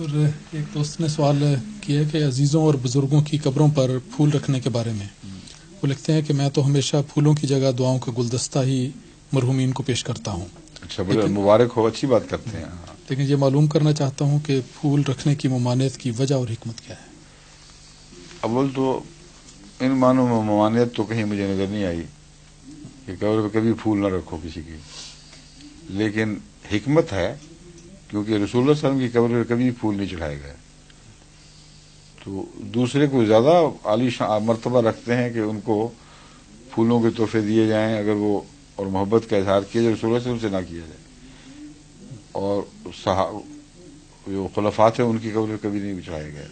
اور ایک دوست نے سوال کیا کہ عزیزوں اور بزرگوں کی قبروں پر پھول رکھنے کے بارے میں. وہ لکھتے ہیں کہ میں تو ہمیشہ پھولوں کی جگہ دعاؤں کا گلدستہ ہی مرحومین کو پیش کرتا ہوں. اچھا، بڑے مبارک ہو، اچھی بات کرتے ہیں. لیکن یہ معلوم کرنا چاہتا ہوں کہ پھول رکھنے کی ممانعت کی وجہ اور حکمت کیا ہے. اول تو ان معنوں میں ممانعت تو کہیں مجھے نظر نہیں آئی کہ قبر پہ کبھی پھول نہ رکھو کسی کی، لیکن حکمت ہے کیونکہ رسول اللہ صلی اللہ علیہ وسلم کی قبر پہ کبھی پھول نہیں چڑھائے گئے. تو دوسرے کو زیادہ عالی مرتبہ رکھتے ہیں کہ ان کو پھولوں کے تحفے دیے جائیں اگر وہ، اور محبت کا اظہار کیا جائے، رسول اللہ صلی اللہ علیہ وسلم سے نہ کیا جائے. اور جو خلفات ہیں ان کی قبر پہ کبھی نہیں چڑھائے گئے.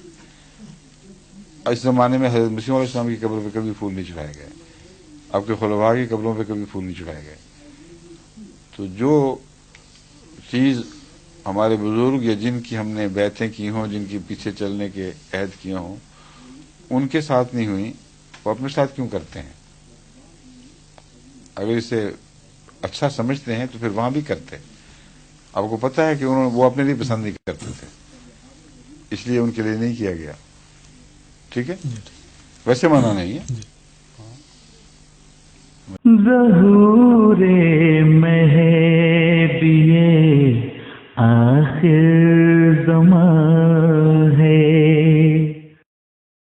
اس زمانے میں حضرت مسیح علیہ السلام کی قبر پہ کبھی پھول نہیں چڑھائے گئے، آپ کے خلفاء کی قبروں پہ کبھی پھول نہیں چڑھائے گئے. تو جو چیز ہمارے بزرگ یا جن کی ہم نے بیعتیں کی ہوں، جن کے پیچھے چلنے کے عہد کیے ہوں، ان کے ساتھ نہیں ہوئی، وہ اپنے ساتھ کیوں کرتے ہیں؟ اگر اسے اچھا سمجھتے ہیں تو پھر وہاں بھی کرتے. آپ کو پتہ ہے کہ وہ اپنے لیے پسند نہیں کرتے تھے، اس لیے ان کے لیے نہیں کیا گیا. ٹھیک ہے، ویسے مانا نہیں ہے. ظہور